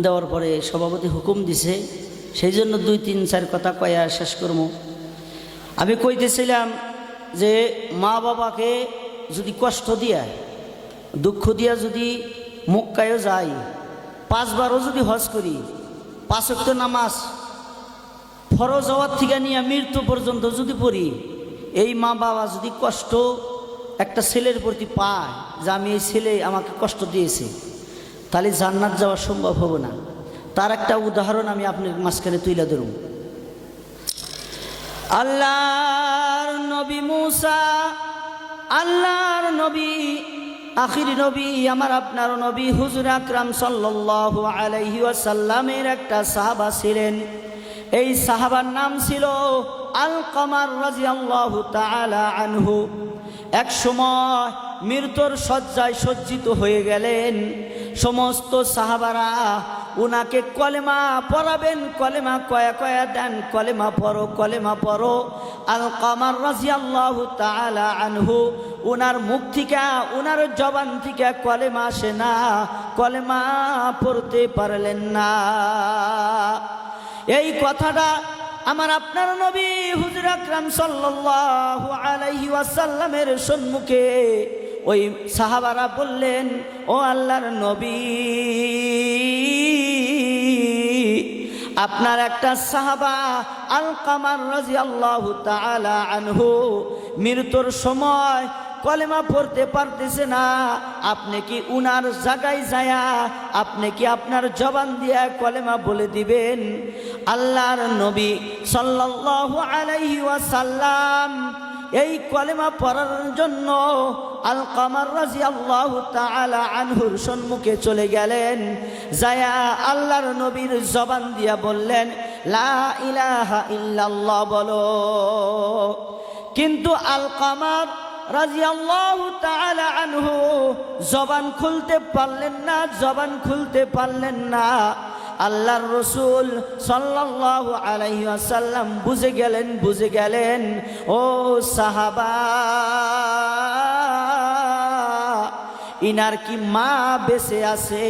দেওয়ার পরে সভাপতি হুকুম দিছে, সেই জন্য 2-3-4 কথা কয়া শেষ করবো। আমি কইতেছিলাম যে মা বাবাকে যদি কষ্ট দিয়া দুঃখ দিয়া যদি মক্কায়ও যাই, 5 বারও যদি হজ করি, 5 ওয়াক্ত নামাজ ফরজ হওয়ার থেকে নিয়ে মৃত্যু পর্যন্ত যদি পড়ি, এই মা বাবা যদি কষ্ট একটা ছেলের প্রতি পায় যে আমি এই ছেলে আমাকে কষ্ট দিয়েছে, তাহলে জান্নাত যাওয়া সম্ভব হবে না। তার একটা উদাহরণ আমি আপনার মাঝখানে তুলে ধরব। আল্লাহর নবী মুসা, আল্লাহর নবী, আখির নবী, আমার আপনার নবী হুজুর আকরাম সাল্লাল্লাহু আলাইহি ওয়াসাল্লামের একটা সাহাবা ছিলেন। এই সাহাবার নাম ছিল আলকামার রাদিয়াল্লাহু তাআলা আনহু। এক সময় মৃত্যুর শয্যায় সজ্জিত হয়ে গেলেন। সমস্ত সাহাবারা উনাকে কলেমা পড়াবেন, কলেমা কয়া কয়া দেন, কলেমা পড়ো, কলেমা পড়ো। আলকামার রাদিয়াল্লাহু তাআলা আনহু উনার মুখ থেকে, উনার জবান থেকে কলেমা আসে না, কলেমা পড়তে পারলেন না। এই কথাটা আমার আপনার নবী হুজুর আকরাম সাল্লাল্লাহু আলাইহি ওয়াসাল্লামের সম্মুখে ওই সাহাবারা বললেন, ও আল্লাহর নবী, আপনার একটা সাহাবা আলকামার রাদিয়াল্লাহু তাআলা আনহু মৃত্যুর সময় কলেমা পড়তে পারতেছে না, আপনি কি উনার জায়গায় যায়া আপনি কি আপনার জবান দিয়া কলেমা বলে দিবেন? আল্লাহর নবী সাল্লাল্লাহু আলাইহি ওয়াসাল্লাম এই কলেমা পড়ার জন্য আলকামার রাদিয়াল্লাহু তাআলা আনহুর সম্মুখে চলে গেলেন। যায়া আল্লাহর নবীর জবান দিয়া বললেন, লা ইলাহা ইল্লাল্লাহ বলো। কিন্তু আলকামার রাদিয়াল্লাহু তাআলা আনহু জবান খুলতে পারলেন না, জবান খুলতে পারলেন না। আল্লাহর রাসূল সাল্লাল্লাহু আলাইহি ওয়াসাল্লাম বুঝে গেলেন, ও সাহাবা, ইনার কি মা বেঁচে আছে?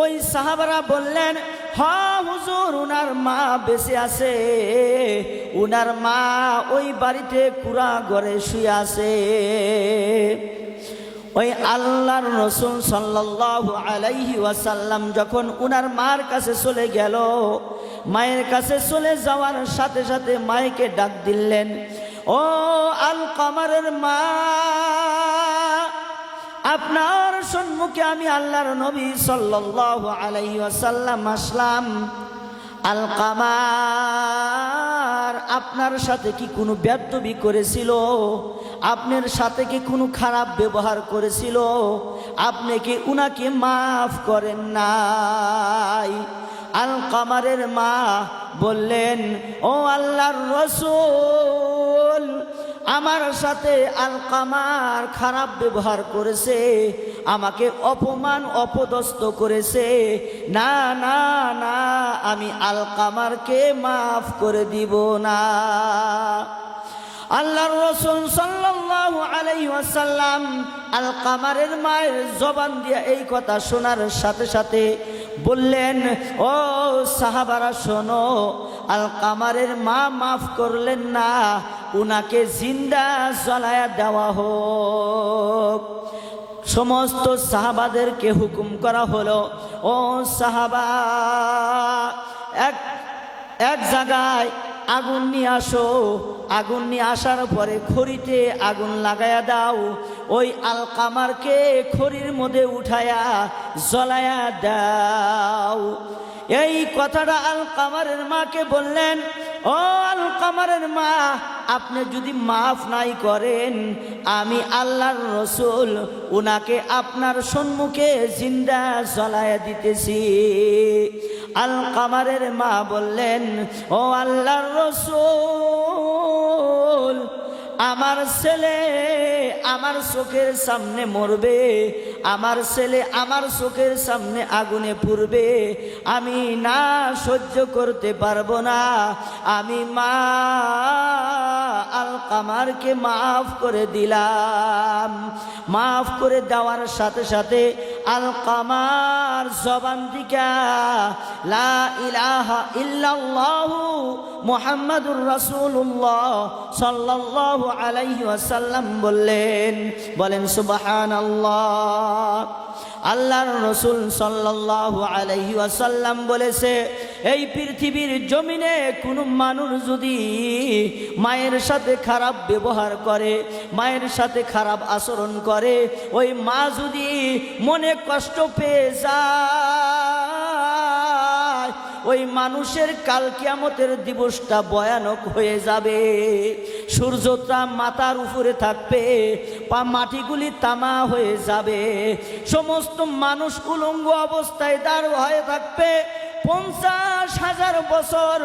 ওই সাহাবারা বললেন, হ্যাঁ হুজুর, উনার মা বেঁচে আছে, উনার মা ওই বাড়িতে কুড়া ঘরে শুয়ে আছে। ওই আল্লাহর রাসূল সাল্লাল্লাহু আলাইহি ওয়াসাল্লাম যখন উনার মার কাছে চলে গেল, মায়ের কাছে চলে যাওয়ার সাথে সাথে মায়েকে ডাক দিলেন, ও আলকামারের মা, আপনার সম্মুখে আমি আল্লাহর নবী সাল্লাল্লাহু আলাইহি ওয়াসাল্লাম আসলাম। আলকামার আপনার সাথে কি কোনো বেয়াদবি করেছিল? আপনার সাথে কি কোনো খারাপ ব্যবহার করেছিল? আপনি কি উনাকে মাফ করেন নাই? আলকামারের মা বললেন, ও আল্লাহর রাসূল, আমার সাথে আলকামার খারাপ ব্যবহার করেছে, আমাকে অপমান অপদস্থ করেছে, না না না, আমি আলকামারকে মাফ করে দিব না। আল্লাহর রাসূল সাল্লাল্লাহু আলাইহি ওয়াসাল্লাম আলকামারের মায়ের জবান দিয়ে এই কথা শোনার সাথে সাথে বললেন, ও সাহাবারা শোনো, আলকামারের মা মাফ করলেন না, উনাকে জিন্দা জ্বালায়া দেওয়া হোক। সমস্ত সাহাবাদেরকে হুকুম করা হলো, ও সাহাবা, এক জায়গায় আগুন নিয়ে আসো, আগুন নিয়ে আসার পরে খড়িতে আগুন লাগায়া দাও, ওই আলকামারকে খড়ির মধ্যে উঠায়া জ্বলায়া দাও। এই কথাটা আলকামারের মাকে বললেন, ও আলকামারের মা, আপনি যদি মাফ নাই করেন, আমি আল্লাহর রাসূল উনাকে আপনার সম্মুখে জিন্দা জ্বলায়া দিতেছি। আলকামারের মা বললেন, ও আল্লাহর রাসূল, আমার ছেলে আমার চোখের সামনে মরবে, আমার ছেলে আমার চোখের সামনে আগুনে পুড়বে, আমি না সহ্য করতে পারবো না। আমি মা আলকামারকে মাফ করে দিলাম। মাফ করে দেওয়ার সাথে সাথে আলকামার জবান থেকে লা ইলাহা ইল্লাল্লাহু মুহাম্মাদুর রাসূলুল্লাহ সাল্লাল্লাহু আলাইহি ওয়াসাল্লাম বলেন সুবহানাল্লাহ। আল্লাহর রাসূল সাল্লাল্লাহু আলাইহি ওয়াসাল্লাম বলেছে, এই পৃথিবীর জমিনে কোনো মানুষ যদি মায়ের সাথে খারাপ ব্যবহার করে, মায়ের সাথে খারাপ আচরণ করে, ওই মা যদি মনে কষ্ট পেয়ে যায়, ওই মানুষের কাল কিয়ামতের দিবসটা ভয়ানক হয়ে যাবে। সূর্যটা মাথার উপরে থাকবে, মাটিগুলি তামা হয়ে যাবে, সমস্ত মানুষ উলঙ্গ অবস্থায় দাঁড় হয়ে থাকবে। 50,000 বছর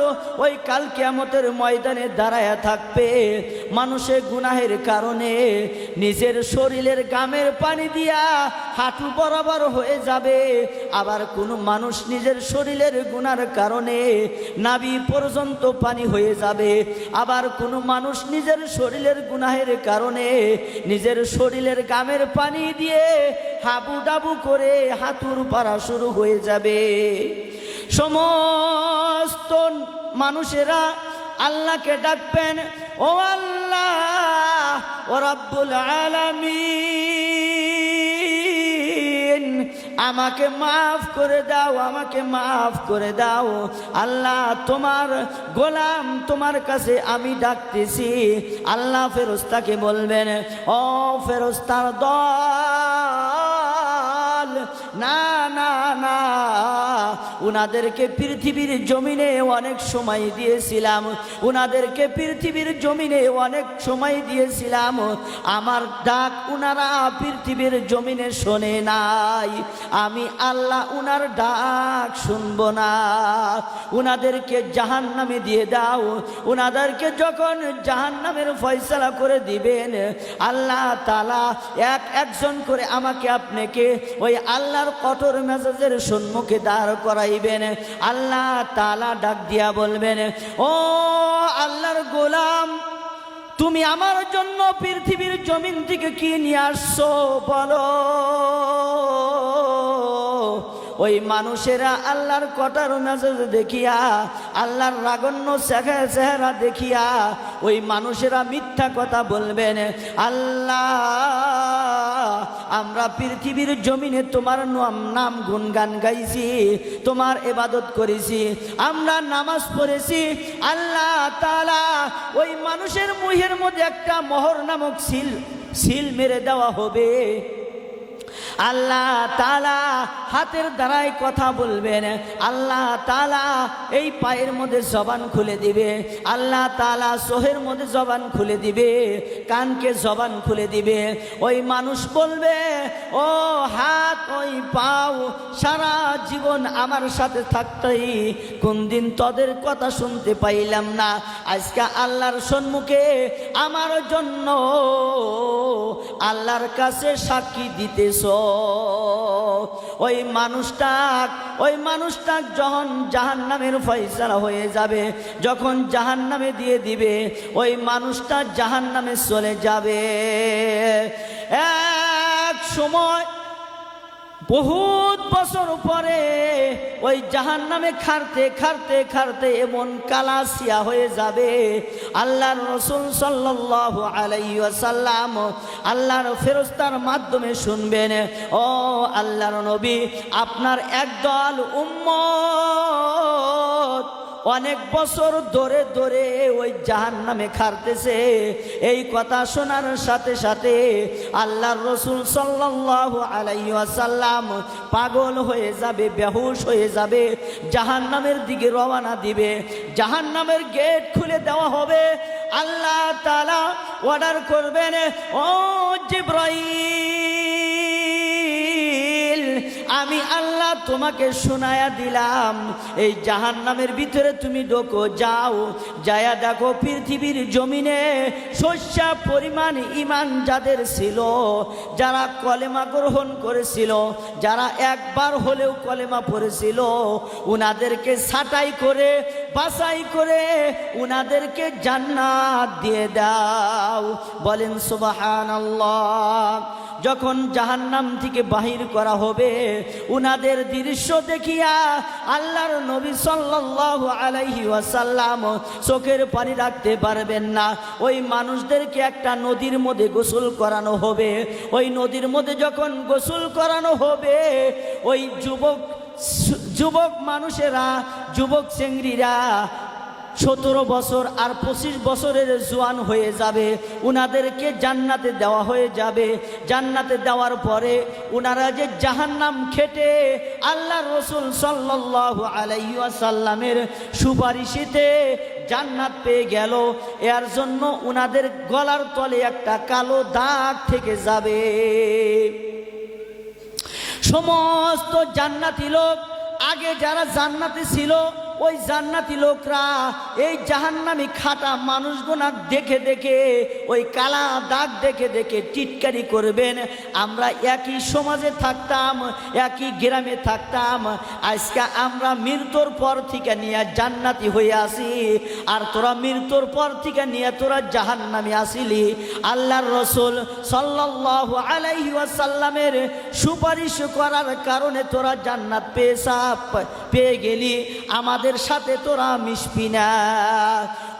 ওই কাল কিয়ামতের ময়দানে দাঁড়ায়া থাকবে। মানুষের গুনাহের কারণে নিজের শরীরের গামের পানি দিয়া হাঁটু বরাবর হয়ে যাবে। আবার কোনো মানুষ নিজের শরীরের গুনার কারণে নাভি পর্যন্ত পানি হয়ে যাবে। আবার কোনো মানুষ নিজের শরীরের গুনাহের কারণে নিজের শরীরের গামের পানি দিয়ে হাবু ডাবু করে হাঁটুর পাড়া শুরু হয়ে যাবে। সমস্ত মানুষেরা আল্লাহকে ডাকবেন, ও আল্লাহ, ও রব্বুল আলামিন, আমাকে মাফ করে দাও, আমাকে মাফ করে দাও। আল্লাহ, তোমার গোলাম তোমার কাছে আমি ডাকতেছি। আল্লাহ ফেরেশতাকে বলবেন, ও ফেরেশতার দল, না না না, উনাদেরকে পৃথিবীর জমিনে অনেক সময় দিয়েছিলাম, উনাদেরকে পৃথিবীর জমিনে অনেক সময় দিয়েছিলাম, আমার ডাক উনারা পৃথিবীর জমিনে শোনে নাই। আমি আল্লাহ উনার ডাক শুনবো না। উনাদেরকে জাহান্নামে দিয়ে দাও। উনাদেরকে যখন জাহান্নামের ফয়সালা করে দিবেন, আল্লাহ তাআলা একজন করে আমাকে আপনাকে ওই আল্লাহর কঠোর মেজাজের সম্মুখে দাঁড় করাইবেন। আল্লাহ তাআলা ডাক দিয়া বলবেন, ও আল্লাহর গোলাম, তুমি আমার জন্য পৃথিবীর জমিন থেকে কি নিয়ে আসছো বলো। ওই মানুষেরা আল্লাহর কঠোর মেজাজ দেখিয়া, আল্লাহর রাগন্য চেহারা দেখিয়া ওই মানুষেরা মিথ্যা কথা বলবেন, আল্লাহ, আমরা পৃথিবীর জমিনে তোমার নাম গুণগান গাইছি, তোমার ইবাদত করেছি, আমরা নামাজ পড়েছি। আল্লাহ তাআলা ওই মানুষের মুখের মধ্যে একটা মোহর নামক সিল মেরে দেওয়া হবে। আল্লাহ তাআলা হাতের দ্বারাই কথা বলবেন। আল্লাহ তাআলা এই পায়ের মধ্যে জবান খুলে দিবে। আল্লাহ তাআলা চোখের মধ্যে জবান খুলে দিবে, কানকে জবান খুলে দিবে। ওই মানুষ বলবে, ও হাত, ওই পাও, সারা জীবন আমার সাথে থাকতেই কোন দিন তোদের কথা শুনতে পাইলাম না, আজকে আল্লাহর সম্মুখে আমার জন্য আল্লাহর কাছে সাক্ষী দিতেছ। ওই মানুষটা যখন জাহান্নামের ফয়সালা হয়ে যাবে, যখন জাহান্নামে দিয়ে দিবে, ওই মানুষটা জাহান্নামে চলে যাবে। এক সময় বহুত বছর পরে ওই জাহান্নামে খাটতে খাটতে খাটতে এমন কালাসিয়া হয়ে যাবে। আল্লাহর রাসূল সাল্লাল্লাহু আলাইহি ওয়াসাল্লাম আল্লাহর ফেরেশতার মাধ্যমে শুনবেন, ও আল্লাহর নবী, আপনার একদল উম্মত অনেক বছর ধরে ধরে ওই জাহান্নামে খাটতেছে। এই কথা শোনার সাথে সাথে আল্লাহর রাসূল সাল্লাল্লাহু আলাইহি ওয়াসাল্লাম পাগল হয়ে যাবে, বেহুশ হয়ে যাবে, জাহান্নামের দিকে রওনা দিবে। জাহান্নামের গেট খুলে দেওয়া হবে। আল্লাহ তাআলা অর্ডার করবেন, ও জিবরাইল, আমি আল্লাহ তোমাকে শোনায়া দিলাম, এই জাহান্নামের ভিতরে তুমি ঢোকো, যাও, যায়া দেখো পৃথিবীর জমিনে শস্যা পরিমাণ ঈমান যাদের ছিল, যারা কলেমা গ্রহণ করেছিল, যারা একবার হলেও কলেমা পড়েছিল, উনাদেরকে ছাঁটাই করে বাছাই করে উনাদেরকে জান্নাত দিয়ে দাও। বলেন সুবহানাল্লাহ। যখন জাহান্নাম থেকে বাহির করা হবে, উনাদের দৃশ্য দেখিয়া আল্লাহর নবী সাল্লাল্লাহু আলাইহি ওয়াসাল্লাম চোখের পানি রাখতে পারবেন না। ওই মানুষদেরকে একটা নদীর মধ্যে গোসল করানো হবে। ওই নদীর মধ্যে যখন গোসল করানো হবে, ওই যুবক মানুষেরা, যুবক চেংড়িরা 17 বছর আর 25 বছরের জোয়ান হয়ে যাবে, উনাদেরকে জান্নাতে দেওয়া হয়ে যাবে। জান্নাতে দেওয়ার পরে উনারা যে জাহান্নাম খেটে আল্লাহর রাসূল সাল্লাল্লাহু আলাইহি ওয়াসাল্লামের সুপারিশিতে জান্নাত পেয়ে গেল, এর জন্য উনাদের গলার তলে একটা কালো দাগ থেকে যাবে। সমস্ত জান্নাতি লোক, আগে যারা জান্নাতে ছিল, ওই জান্নাতি লোকরা এই জাহান্নামী খাটা মানুষগুনা দেখে দেখে, ওই কালা দাগ দেখে দেখে টিটকারি করবেন, আমরা একই সমাজে থাকতাম, একই গ্রামে থাকতাম, আজকে আমরা মৃত্যুর পর থেকে নিয়ে জান্নাতি হয়ে আসি, আর তোরা মৃত্যুর পর থেকে নিয়ে তোরা জাহান্নামী আসিলি। আল্লাহর রাসূল সাল্লাল্লাহু আলাইহি ওয়াসাল্লামের সুপারিশ করার কারণে তোরা জান্নাত পেয়ে গেলি, আমাদের সাথে তোরা মিশবি না।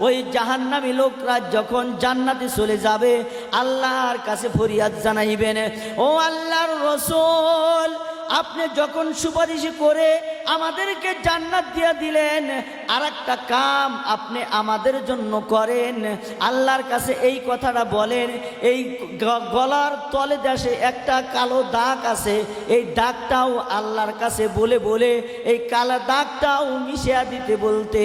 ওই জাহান্নামী লোকরা যখন জান্নাতে চলে যাবে, আল্লাহর কাছে ফরিয়াদ জানাইবেন, ও আল্লাহর রাসূল, আপনি যখন সুপারিশ করে আমাদেরকে জান্নাত দিয়ে দিলেন, আর একটা কাম আপনি আমাদের জন্য করেন। আল্লাহর কাছে এই কথাটা বলেন, এই গলার তলে দেশে একটা কালো দাগ আছে, এই দাগটাও আল্লাহর কাছে বলে বলে এই কালো দাগটাও মিশিয়ে দিতে বলতে।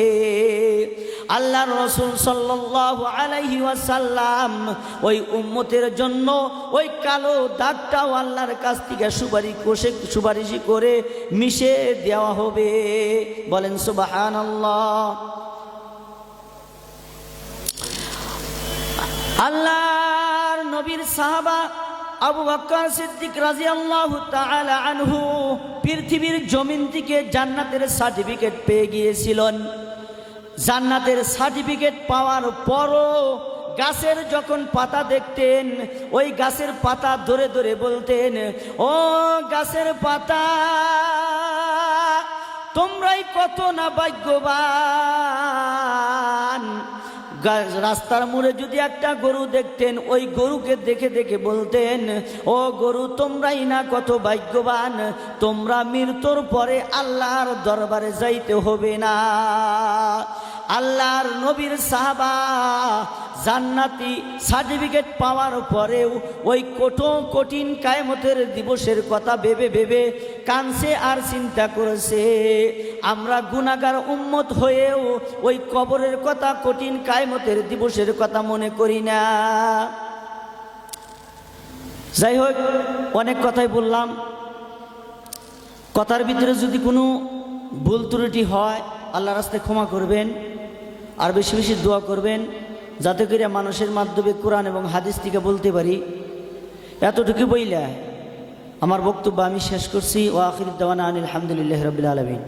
আল্লাহর রাসূল সাল্লাল্লাহু আলাইহি ওয়াসাল্লাম ওই উম্মতের জন্য ওই কালো দাগটাও আল্লাহর কাছ থেকে সুপারিশ করে মিশে দেওয়া হবে। বলেন সুবহানাল্লাহ। আল্লাহর নবীর সাহাবা আবু বকর সিদ্দিক রাদিয়াল্লাহু তাআলা আনহু পৃথিবীর জমিন থেকে জান্নাতের সার্টিফিকেট পেয়ে গিয়েছিলেন। জান্নাতের সার্টিফিকেট পাওয়ার পরও গাছের যখন পাতা দেখতেন, ওই গাছের পাতা ধরে ধরে বলতেন, ও গাছের পাতা, তোমরাই কত না ভাগ্যবান। রাস্তার মোড়ে যদি একটা গরু দেখতেন, ওই গরুকে দেখে দেখে বলতেন, ও গরু, তোমরাই না কত ভাগ্যবান, তোমরা মৃত্যুর পরে আল্লাহর দরবারে যাইতে হবে না। আল্লাহর নবীর সাহাবা জান্নাতি সার্টিফিকেট পাওয়ার পরেও ওই কঠিন কিয়ামতের দিবসের কথা ভেবে ভেবে কাঁদছে আর চিন্তা করেছে। আমরা গুনাহগার উম্মত হয়েও ওই কবরের কথা, কঠিন কিয়ামতের দিবসের কথা মনে করি না। যাই হোক, অনেক কথাই বললাম। কথার ভিতরে যদি কোনো ভুল ত্রুটি হয়, আল্লাহর রাস্তায় ক্ষমা করবেন, আর বেশি বেশি দোয়া করবেন, যাতে করে মানুষের মাধ্যমে কোরআন এবং হাদিস থেকে বলতে পারি। এতটুকু বইলা আমার বক্তব্য আমি শেষ করছি। ওয়া আখিরু দাওয়ানা আনিল হামদুলিল্লাহি রাব্বিল আলামিন।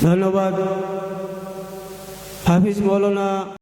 ধন্যবাদ হাফিজ মৌলানা।